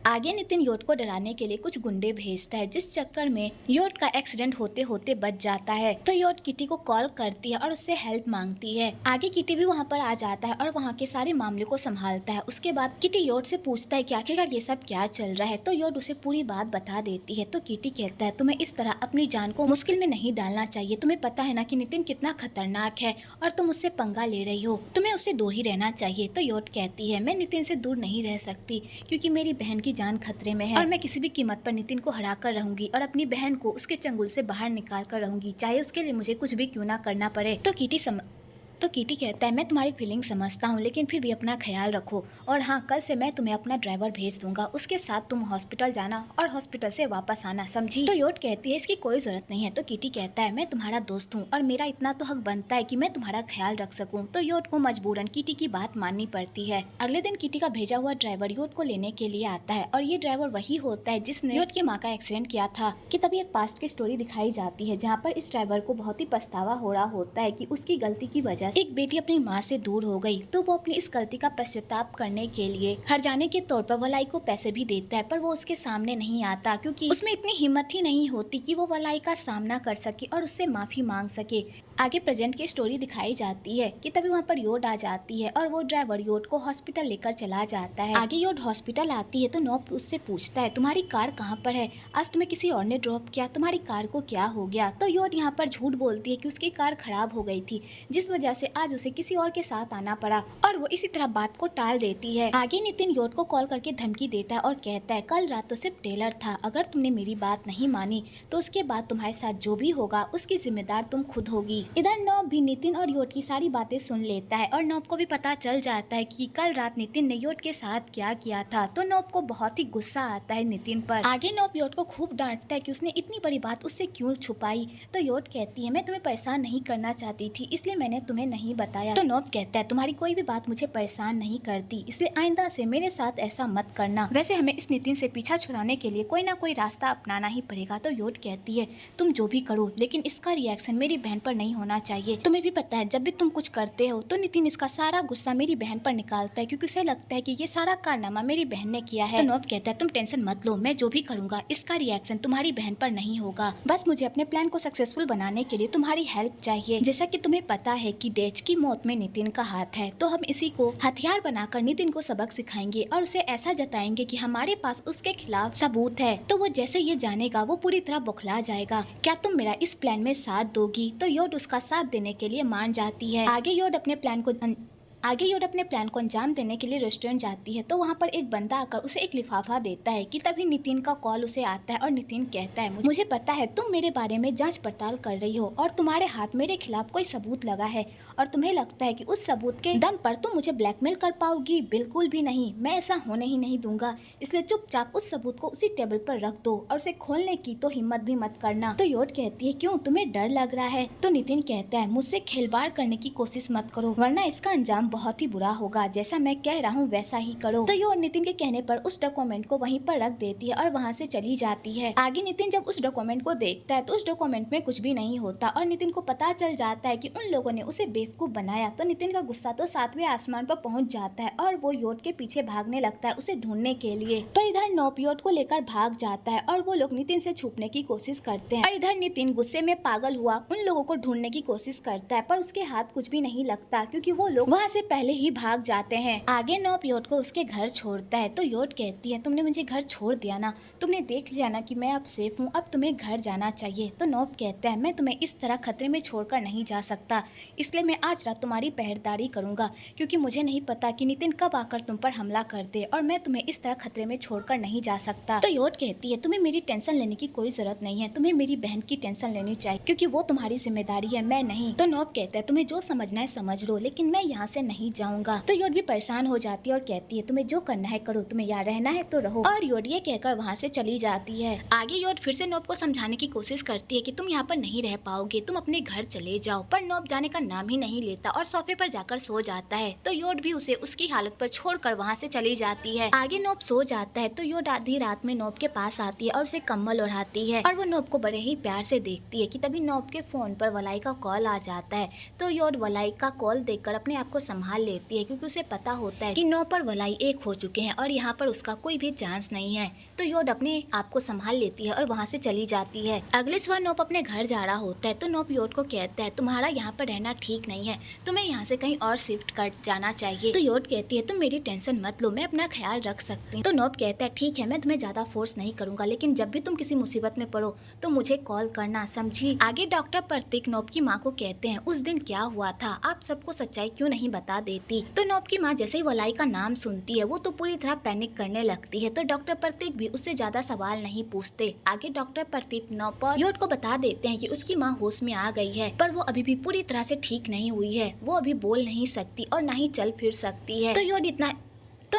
आगे नितिन योट को डराने के लिए कुछ गुंडे भेजता है, जिस चक्कर में योट का एक्सीडेंट होते होते बच जाता है। तो योट किटी को कॉल करती है और उससे हेल्प मांगती है। आगे किटी भी वहाँ पर आ जाता है और वहाँ के सारे मामले को संभालता है। उसके बाद किटी योट से पूछता है कि आखिरकार ये सब क्या चल रहा है। तो योट उसे पूरी बात बता देती है। तो किटी कहता है तुम्हें इस तरह अपनी जान को मुश्किल में नहीं डालना चाहिए। तुम्हें पता है ना कि नितिन कितना खतरनाक है और तुम उससे पंगा ले रही हो, तुम्हें उससे दूर ही रहना चाहिए। तो योट कहती है मैं नितिन से दूर नहीं रह सकती, क्योंकि मेरी बहन की जान खतरे में है और मैं किसी भी कीमत पर नितिन को हरा कर रहूंगी और अपनी बहन को उसके चंगुल से बाहर निकाल कर रहूंगी, चाहे उसके लिए मुझे कुछ भी क्यों ना करना पड़े। तो किटी कहता है मैं तुम्हारी फीलिंग समझता हूँ, लेकिन फिर भी अपना ख्याल रखो। और हाँ, कल से मैं तुम्हें अपना ड्राइवर भेज दूंगा, उसके साथ तुम हॉस्पिटल जाना और हॉस्पिटल से वापस आना, समझी। तो योट कहती है इसकी कोई जरूरत नहीं है। तो किटी कहता है मैं तुम्हारा दोस्त हूँ और मेरा इतना तो हक बनता है कि मैं तुम्हारा ख्याल रख सकूँ। तो योट को मजबूरन किटी की बात माननी पड़ती है। अगले दिन किटी का भेजा हुआ ड्राइवर योट को लेने के लिए आता है और ये ड्राइवर वही होता है जिसने योट की माँ का एक्सीडेंट किया था। कि तभी एक पास्ट की स्टोरी दिखाई जाती है, जहाँ पर इस ड्राइवर को बहुत ही पछतावा हो रहा होता है कि उसकी गलती की वजह से एक बेटी अपनी माँ से दूर हो गई। तो वो अपनी इस गलती का पश्चाताप करने के लिए हर जाने के तौर पर वलाई को पैसे भी देता है, पर वो उसके सामने नहीं आता, क्योंकि उसमें इतनी हिम्मत ही नहीं होती कि वो वलाई का सामना कर सके और उससे माफी मांग सके। आगे प्रेजेंट की स्टोरी दिखाई जाती है कि तभी वहाँ पर योट आ जाती है और वो ड्राइवर योट को हॉस्पिटल लेकर चला जाता है। आगे योट हॉस्पिटल आती है तो नॉब उससे पूछता है तुम्हारी कार कहाँ पर है, आज तुम्हें किसी और ने ड्रॉप किया, तुम्हारी कार को क्या हो गया। तो योट यहाँ पर झूठ बोलती है कि उसकी कार खराब हो गई थी, जिस वजह से आज उसे किसी और के साथ आना पड़ा और वो इसी तरह बात को टाल देती है। आगे नितिन योट को कॉल करके धमकी देता है और कहता है कल रात तो सिर्फ टेलर था, अगर तुमने मेरी बात नहीं मानी तो उसके बाद तुम्हारे साथ जो भी होगा उसकी जिम्मेदार तुम खुद होगी। इधर नॉब भी नितिन और योट की सारी बातें सुन लेता है और नॉब को भी पता चल जाता है कि कल रात नितिन ने योट के साथ क्या किया था। तो नॉब को बहुत ही गुस्सा आता है नितिन पर। आगे नॉब योट को खूब डांटता है कि उसने इतनी बड़ी बात उससे क्यों छुपाई। तो योट कहती है मैं तुम्हें परेशान नहीं करना चाहती थी, इसलिए मैंने तुम्हें नहीं बताया। तो नॉब कहता है तुम्हारी कोई भी बात मुझे परेशान नहीं करती, इसलिए आइंदा से मेरे साथ ऐसा मत करना। वैसे हमें इस नितिन से पीछा छुड़ाने के लिए कोई ना कोई रास्ता अपनाना ही पड़ेगा। तो योट कहती है तुम जो भी करो, लेकिन इसका रिएक्शन मेरी बहन पर नहीं होना चाहिए। तुम्हें भी पता है जब भी तुम कुछ करते हो तो नितिन इसका सारा गुस्सा मेरी बहन पर निकालता है, क्योंकि उसे लगता है कि ये सारा कारनामा मेरी बहन ने किया है। तो नॉब कहता है तुम टेंशन मत लो, मैं जो भी करूंगा इसका रिएक्शन तुम्हारी बहन पर नहीं होगा, बस मुझे अपने प्लान को सक्सेसफुल बनाने के लिए तुम्हारी हेल्प चाहिए। जैसा कि तुम्हें पता है कि डेज की मौत में नितिन का हाथ है, तो हम इसी को हथियार बनाकर नितिन को सबक सिखाएंगे और उसे ऐसा जताएंगे कि हमारे पास उसके खिलाफ सबूत है। तो वो जैसे ये जानेगा वो पूरी तरह बौखला जाएगा। क्या तुम मेरा इस प्लान में साथ दोगी। तो योट उसका साथ देने के लिए मान जाती है। आगे योट अपने प्लान को अंजाम देने के लिए रेस्टोरेंट जाती है। तो वहाँ पर एक बंदा आकर उसे एक लिफाफा देता है कि तभी नितिन का कॉल उसे आता है और नितिन कहता है मुझे पता है तुम मेरे बारे में जांच पड़ताल कर रही हो और तुम्हारे हाथ मेरे खिलाफ कोई सबूत लगा है और तुम्हें लगता है कि उस सबूत के दम पर तुम मुझे ब्लैकमेल कर पाओगी। बिल्कुल भी नहीं, मैं ऐसा होने ही नहीं दूंगा, इसलिए चुपचाप उस सबूत को उसी टेबल पर रख दो और उसे खोलने की तो हिम्मत भी मत करना। तो योट कहती है क्यों, तुम्हें डर लग रहा है। तो नितिन कहता है मुझसे खिलवाड़ करने की कोशिश मत करो, वरना इसका अंजाम बहुत ही बुरा होगा, जैसा मैं कह रहा हूँ वैसा ही करो। तो योट नितिन के कहने पर उस डॉक्यूमेंट को वहीं पर रख देती है और वहाँ से चली जाती है। आगे नितिन जब उस डॉक्यूमेंट को देखता है तो उस डॉक्यूमेंट में कुछ भी नहीं होता और नितिन को पता चल जाता है कि उन लोगों ने उसे बेवकूफ बनाया। तो नितिन का गुस्सा तो 7वें आसमान पर पहुंच जाता है और वो योट के पीछे भागने लगता है उसे ढूंढने के लिए। पर इधर नॉब योट को लेकर भाग जाता है और वो लोग नितिन से छुपने की कोशिश करते हैं और इधर नितिन गुस्से में पागल हुआ उन लोगों को ढूंढने की कोशिश करता है, पर उसके हाथ कुछ भी नहीं लगता, क्योंकि वो लोग वहाँ से पहले ही भाग जाते हैं। आगे नॉब योट को उसके घर छोड़ता है। तो योट कहती है तुमने मुझे घर छोड़ दिया ना, तुमने देख लिया ना कि मैं अब सेफ हूँ, अब तुम्हें घर जाना चाहिए। तो नॉब कहता है मैं तुम्हें इस तरह खतरे में छोड़कर नहीं जा सकता, इसलिए मैं आज रात तुम्हारी पहरेदारी करूंगा, क्योंकि मुझे नहीं पता कि नितिन कब आकर तुम पर हमला कर दे और मैं तुम्हें इस तरह खतरे में छोड़कर नहीं जा सकता। तो योट कहती है तुम्हें मेरी टेंशन लेने की कोई जरूरत नहीं है, तुम्हें मेरी बहन की टेंशन लेनी चाहिए, क्योंकि वो तुम्हारी जिम्मेदारी है, मैं नहीं। तो नॉब कहता है तुम्हें जो समझना है समझ लो, लेकिन मैं यहाँ से नहीं जाऊंगा। तो योट भी परेशान हो जाती है और कहती है तुम्हें जो करना है करो, तुम्हें यहाँ रहना है तो रहो। और योट ये कहकर वहाँ से चली जाती है। आगे योट फिर से नॉब को समझाने की कोशिश करती है कि तुम यहाँ पर नहीं रह पाओगे, तुम अपने घर चले जाओ, पर नॉब जाने का नाम ही नहीं लेता और सोफे पर जाकर सो जाता है। तो योट भी उसे उसकी हालत पर छोड़कर वहाँ से चली जाती है। आगे नॉब सो जाता है तो योट आधी रात में नॉब के पास आती है और उसे कम्बल ओढ़ाती है और वो नॉब को बड़े ही प्यार से देखती है कि तभी नॉब के फोन पर वलाई का कॉल आ जाता है। तो योट वलाई का कॉल देखकर अपने आप को संभाल लेती है क्योंकि उसे पता होता है कि नोप और वलाई एक हो चुके हैं और यहाँ पर उसका कोई भी चांस नहीं है। तो योड अपने आप को संभाल लेती है और वहाँ से चली जाती है। अगले सुबह नोप अपने घर जा रहा होता है तो नोप योड को कहता है तुम्हारा यहाँ पर रहना ठीक नहीं है, तुम्हें यहाँ से कहीं और शिफ्ट कर जाना चाहिए। तो योड कहती है तुम मेरी टेंशन मत लो, मैं अपना ख्याल रख सकती हूँ। तो नोप कहता है ठीक है, मैं तुम्हें ज्यादा फोर्स नहीं करूंगा, लेकिन जब भी तुम किसी मुसीबत में पड़ो तो मुझे कॉल करना, समझी। आगे डॉक्टर प्रतीक नोप की माँ को कहते हैं उस दिन क्या हुआ था, आप सबको सच्चाई क्यों नहीं बता देती। तो नोप की माँ जैसे ही वलाई का नाम सुनती है वो तो पूरी तरह पैनिक करने लगती है। तो डॉक्टर प्रतीक भी उससे ज्यादा सवाल नहीं पूछते। आगे डॉक्टर प्रतीक नोप और योड को बता देते हैं कि उसकी माँ होश में आ गई है पर वो अभी भी पूरी तरह से ठीक नहीं हुई है, वो अभी बोल नहीं सकती और ना ही चल फिर सकती है। तो योड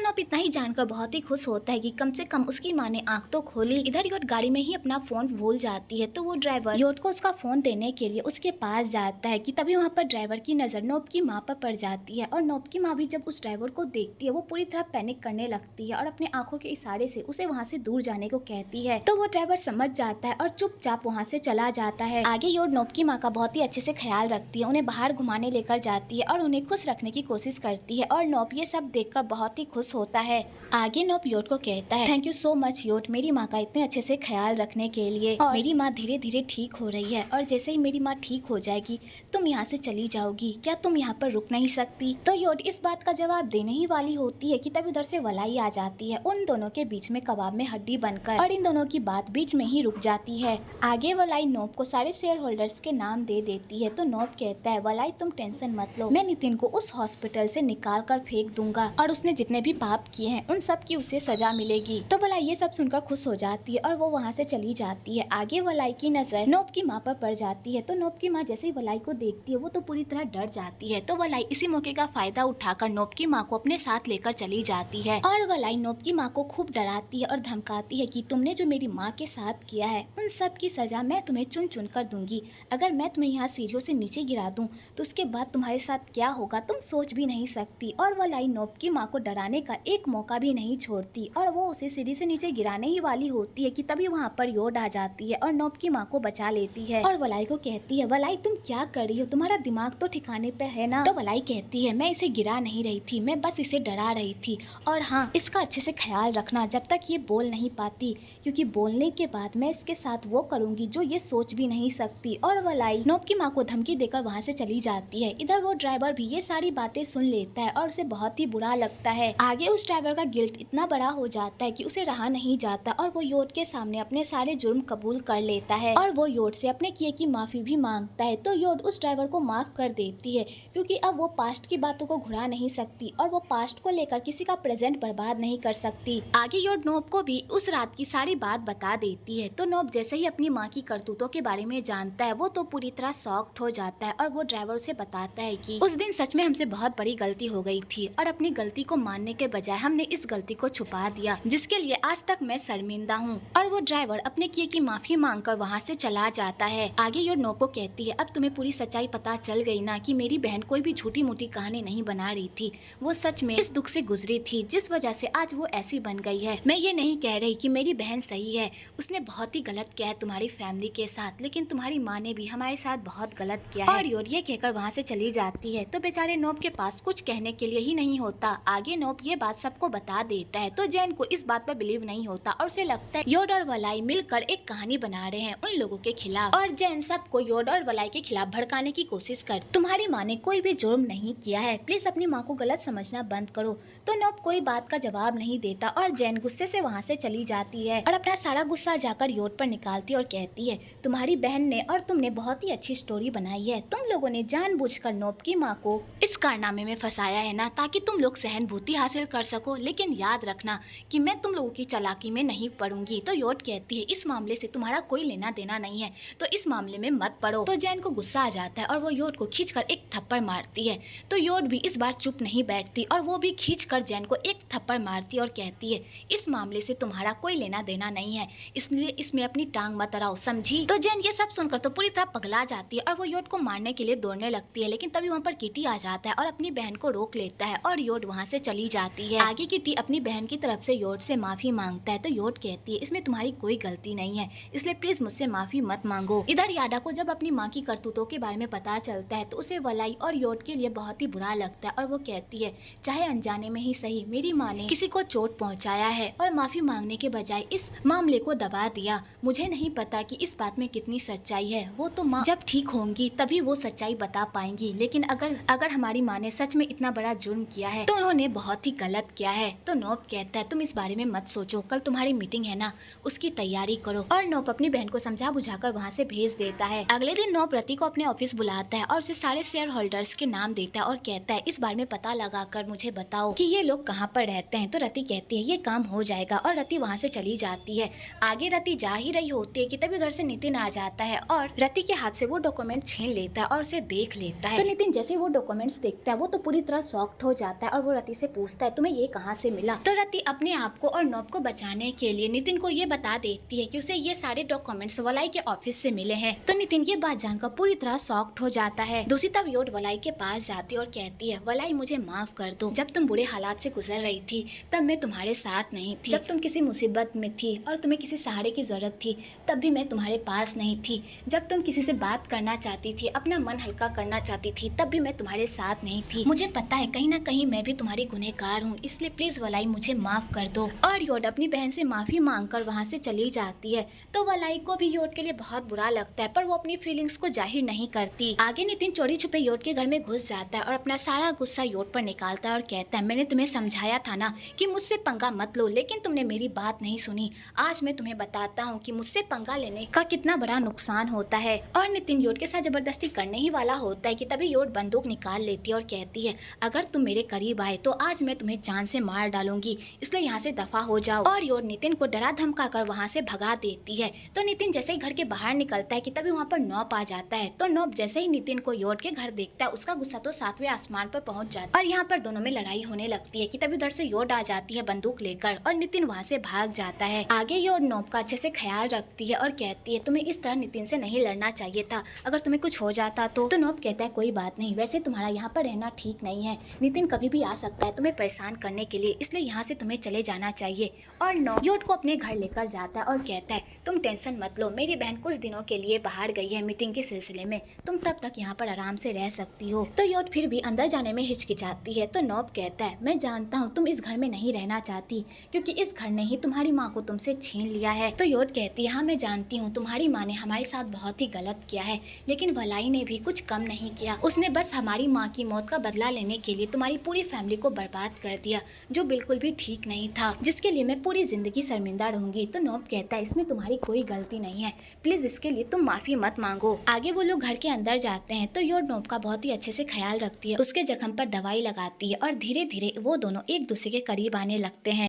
नोप इतना ही जानकर बहुत ही खुश होता है कि कम से कम उसकी माँ ने आंख तो खोली। इधर योड गाड़ी में ही अपना फोन भूल जाती है तो वो ड्राइवर योड को उसका फोन देने के लिए उसके पास जाता है कि तभी वहाँ पर ड्राइवर की नजर नोप की माँ पर पड़ जाती है और नोप की माँ भी जब उस ड्राइवर को देखती है वो पूरी तरह पैनिक करने लगती है और अपने आंखों के इशारे से उसे वहाँ से दूर जाने को कहती है। तो वो ड्राइवर समझ जाता है और चुपचाप वहाँ से चला जाता है। आगे योड नोप की माँ का बहुत ही अच्छे से ख्याल रखती है, उन्हें बाहर घुमाने लेकर जाती है और उन्हें खुश रखने की कोशिश करती है और नोप ये सब देखकर बहुत ही खुश होता है। आगे नोप योड को कहता है थैंक यू सो मच योड, मेरी माँ का इतने अच्छे से ख्याल रखने के लिए, और मेरी माँ धीरे धीरे ठीक हो रही है और जैसे ही मेरी माँ ठीक हो जाएगी तुम यहाँ से चली जाओगी, क्या तुम यहाँ पर रुक नहीं सकती। तो योड इस बात का जवाब देने ही वाली होती है कि तब उधर से वलाई आ जाती है उन दोनों के बीच में कबाब में हड्डी बनकर, और इन दोनों की बात बीच में ही रुक जाती है। आगे वलाई नोप को सारे शेयर होल्डर्स के नाम दे देती है। तो नोप कहता है वलाई तुम टेंशन मत लो, मैं नितिन को उस हॉस्पिटल से निकाल कर फेंक दूंगा और उसने जितने भी पाप किए हैं उन सब की उसे सजा मिलेगी। तो वलाई ये सब सुनकर खुश हो जाती है और वो वहाँ से चली जाती है। आगे वलाई की नजर नोप की माँ पर पड़ जाती है तो नोप की माँ जैसे ही वलाई को देखती है वो तो पूरी तरह डर जाती है। तो वलाई इसी मौके का फायदा उठाकर नोप की माँ को अपने साथ लेकर चली जाती है और वलाई नोप की माँ को खूब डराती है और धमकाती है कि तुमने जो मेरी माँ के साथ किया है उन सब की सजा मैं तुम्हें चुन चुन कर दूंगी। अगर मैं तुम्हें यहाँ सीढ़ियों से नीचे गिरा दूं तो उसके बाद तुम्हारे साथ क्या होगा तुम सोच भी नहीं सकती। और वलाई नोप की माँ को डराने का एक मौका भी नहीं छोड़ती और वो उसे सीढ़ी से नीचे गिराने ही वाली होती है कि तभी वहाँ पर योड आ जाती है और नोप की माँ को बचा लेती है और वलाई को कहती है वलाई तुम क्या कर रही हो, तुम्हारा दिमाग तो ठिकाने पे है ना। तो वलाई कहती है मैं इसे गिरा नहीं रही थी, मैं बस इसे डरा रही थी, और हाँ इसका अच्छे से ख्याल रखना जब तक ये बोल नहीं पाती, क्योंकि बोलने के बाद मैं इसके साथ वो करूंगी जो ये सोच भी नहीं सकती। और वलाई नोप की माँ को धमकी देकर वहाँ से चली जाती है। इधर वो ड्राइवर भी ये सारी बातें सुन लेता है और उसे बहुत ही बुरा लगता है। आगे उस ड्राइवर का गिल्ट इतना बड़ा हो जाता है कि उसे रहा नहीं जाता और वो योड के सामने अपने सारे जुर्म कबूल कर लेता है और वो योड से अपने किए की माफी भी मांगता है। तो योड उस ड्राइवर को माफ कर देती है क्योंकि अब वो पास्ट की बातों को घुरा नहीं सकती और वो पास्ट को लेकर किसी का प्रेजेंट बर्बाद नहीं कर सकती। आगे योड नोप को भी उस रात की सारी बात बता देती है। तो नोप जैसे ही अपनी माँ की करतूतों के बारे में जानता है वो तो पूरी तरह शॉक्ड हो जाता है और वो ड्राइवर से बताता है कि उस दिन सच में हमसे बहुत बड़ी गलती हो गई थी और अपनी गलती को मानने के बजाय हमने इस गलती को छुपा दिया जिसके लिए आज तक मैं शर्मिंदा हूँ। और वो ड्राइवर अपने किए की माफी मांगकर वहाँ से चला जाता है। आगे योड नोप को कहती है अब तुम्हें पूरी सच्चाई पता चल गई ना कि मेरी बहन कोई भी झूठी मूठी कहानी नहीं बना रही थी, वो सच में इस दुख से गुजरी थी जिस वजह से आज वो ऐसी बन गई है। मैं ये नहीं कह रही कि मेरी बहन सही है, उसने बहुत ही गलत किया है तुम्हारी फैमिली के साथ, लेकिन तुम्हारी माँ ने भी हमारे साथ बहुत गलत किया है। और योड ये कहकर वहाँ से चली जाती है। तो बेचारे नोप के पास कुछ कहने के लिए ही नहीं होता। आगे नोप ये बात सबको बता देता है तो जैन को इस बात पर बिलीव नहीं होता और उसे लगता है योड और वलाई मिलकर एक कहानी बना रहे हैं उन लोगों के खिलाफ, और जैन सबको योड और वलाई के खिलाफ भड़काने की कोशिश कर तुम्हारी माँ ने कोई भी जुर्म नहीं किया है, प्लीज अपनी माँ को गलत समझना बंद करो। तो नोप कोई बात का जवाब नहीं देता और जैन गुस्से से वहाँ से चली जाती है और अपना सारा गुस्सा जाकर योड पर निकालती है और कहती है तुम्हारी बहन ने और तुमने बहुत ही अच्छी स्टोरी बनाई है, तुम लोगों ने जानबूझकर नोप की माँ को इस कारनामे में फंसाया है ना ताकि तुम लोग सहानुभूति हासिल कर सको, लेकिन याद रखना कि मैं तुम लोगों की चालाकी में नहीं पड़ूंगी। तो योड कहती है इस मामले से तुम्हारा कोई लेना देना नहीं है तो इस मामले में मत पड़ो। तो जैन को गुस्सा आ जाता है और वो योड को खींचकर एक थप्पड़ मारती है। तो योड भी इस बार चुप नहीं बैठती और वो भी खींचकर जैन को एक थप्पड़ मारती है और कहती है इस मामले से तुम्हारा कोई लेना देना नहीं है, इसलिए इसमें अपनी टांग मत अड़ाओ, समझी। तो जैन ये सब सुनकर तो पूरी तरह पगला जाती है और वो योड को मारने के लिए दौड़ने लगती है, लेकिन तभी वहाँ पर किटी आ जाता है और अपनी बहन को रोक लेता है और योड वहाँ से चली जाती जाती है। आगे किटी अपनी बहन की तरफ से योट से माफी मांगता है तो योट कहती है इसमें तुम्हारी कोई गलती नहीं है, इसलिए प्लीज मुझसे माफी मत मांगो। इधर याडा को जब अपनी माँ की करतूतों के बारे में पता चलता है तो उसे वलाई और योट के लिए बहुत ही बुरा लगता है और वो कहती है चाहे अनजाने में ही सही मेरी माँ ने किसी को चोट पहुँचाया है और माफी मांगने के बजाय इस मामले को दबा दिया। मुझे नहीं पता कि इस बात में कितनी सच्चाई है, वो तो माँ जब ठीक होंगी तभी वो सच्चाई बता पाएंगी, लेकिन अगर हमारी माँ ने सच में इतना बड़ा जुर्म किया है तो उन्होंने बहुत ही गलत किया है। तो नोप कहता है तुम इस बारे में मत सोचो, कल तुम्हारी मीटिंग है ना, उसकी तैयारी करो। और नोप अपनी बहन को समझा बुझाकर वहाँ से भेज देता है। अगले दिन नोप रति को अपने ऑफिस बुलाता है और उसे सारे शेयर होल्डर्स के नाम देता है और कहता है इस बारे में पता लगाकर मुझे बताओ कि ये लोग कहाँ पर रहते हैं। तो रति कहती है ये काम हो जाएगा और रति वहाँ से चली जाती है। आगे रति जा ही रही होती है कि तभी उधर से नितिन आ जाता है और रति के हाथ से वो डॉक्यूमेंट छीन लेता है और उसे देख लेता है। तो नितिन जैसे वो डॉक्यूमेंट्स देखता है वो तो पूरी तरह शॉक्ड हो जाता है और वो रति से पूछता है तुम्हें ये कहाँ से मिला। तो रति अपने आप को और नोप को बचाने के लिए नितिन को ये बता देती है कि उसे ये सारे डॉक्यूमेंट्स वलाई के ऑफिस से मिले हैं। तो नितिन ये बात जानकर पूरी तरह शॉक्ड हो जाता है। दूसरी तरफ योट वलाई के पास जाती है और कहती है वलाई मुझे माफ कर दो, जब तुम बुरे हालात से गुजर रही थी तब मैं तुम्हारे साथ नहीं थी, जब तुम किसी मुसीबत में थी और तुम्हें किसी सहारे की जरूरत थी तब भी मैं तुम्हारे पास नहीं थी, जब तुम किसी से बात करना चाहती थी, अपना मन हल्का करना चाहती थी तब भी मैं तुम्हारे साथ नहीं थी। मुझे पता है कहीं ना कहीं मैं भी तुम्हारी गुनहगार हूँ, इसलिए प्लीज वलाई मुझे माफ कर दो। और योट अपनी बहन से माफी मांगकर वहाँ से चली जाती है। तो वलाई को भी योट के लिए बहुत बुरा लगता है पर वो अपनी फीलिंग्स को जाहिर नहीं करती। आगे नितिन चोरी छुपे योट के घर में घुस जाता है और अपना सारा गुस्सा योट पर निकालता है और कहता है मैंने तुम्हें समझाया था ना कि मुझसे पंगा मत लो, लेकिन तुमने मेरी बात नहीं सुनी। आज मैं तुम्हें बताता हूँ कि मुझसे पंगा लेने का कितना बड़ा नुकसान होता है। और नितिन योट के साथ जबरदस्ती करने ही वाला होता है कि तभी योट बंदूक निकाल लेती है और कहती है अगर तुम मेरे करीब आए तो आज मैं तुम्हें जान से मार डालूंगी, इसलिए यहाँ से दफा हो जाओ। और योट नितिन को डरा धमका कर वहाँ से भगा देती है। तो नितिन जैसे ही घर के बाहर निकलता है कि तभी वहाँ पर नौप आ जाता है। तो नौप जैसे ही नितिन को योट के घर देखता है उसका गुस्सा तो 7वें आसमान पर पहुंच जाता है और यहाँ पर दोनों में लड़ाई होने लगती है कि तभी उधर से योट आ जाती है बंदूक लेकर और नितिन वहाँ से भाग जाता है। आगे योट नौप का अच्छे से ख्याल रखती है और कहती है तुम्हें इस तरह नितिन से नहीं लड़ना चाहिए था, अगर तुम्हें कुछ हो जाता तो नौप कहता है कोई बात नहीं, वैसे तुम्हारा यहाँ पर रहना ठीक नहीं है, नितिन कभी भी आ सकता है तुम्हें परेशान करने के लिए, इसलिए यहाँ से तुम्हें चले जाना चाहिए। और नौप योट को अपने घर लेकर जाता है और कहता है तुम टेंशन मत लो, मेरी बहन कुछ दिनों के लिए बाहर गई है मीटिंग के सिलसिले में, तुम तब तक यहाँ पर आराम से रह सकती हो। तो योट फिर भी अंदर जाने में हिचकिचाती है। तो नौप कहता है मैं जानता हूँ तुम इस घर में नहीं रहना चाहती क्योंकि इस घर ने ही तुम्हारी माँ को तुमसे छीन लिया है। तो योट कहती है हाँ मैं जानती हूँ तुम्हारी माँ ने हमारे साथ बहुत ही गलत किया है, लेकिन वलाई ने भी कुछ कम नहीं किया, उसने बस हमारी माँ की मौत का बदला लेने के लिए तुम्हारी पूरी फैमिली को बर्बाद कर दिया, जो बिल्कुल भी ठीक नहीं था, जिसके लिए मैं पूरी जिंदगी शर्मिंदा रहूंगी। तो नौप कहता है इसमें तुम्हारी कोई गलती नहीं है, प्लीज इसके लिए तुम माफी मत मांगो। आगे वो लोग घर के अंदर जाते हैं तो योट नौप का बहुत ही अच्छे से ख्याल रखती है, उसके जख्म पर दवाई लगाती है और धीरे धीरे वो दोनों एक दूसरे के करीब आने लगते हैं।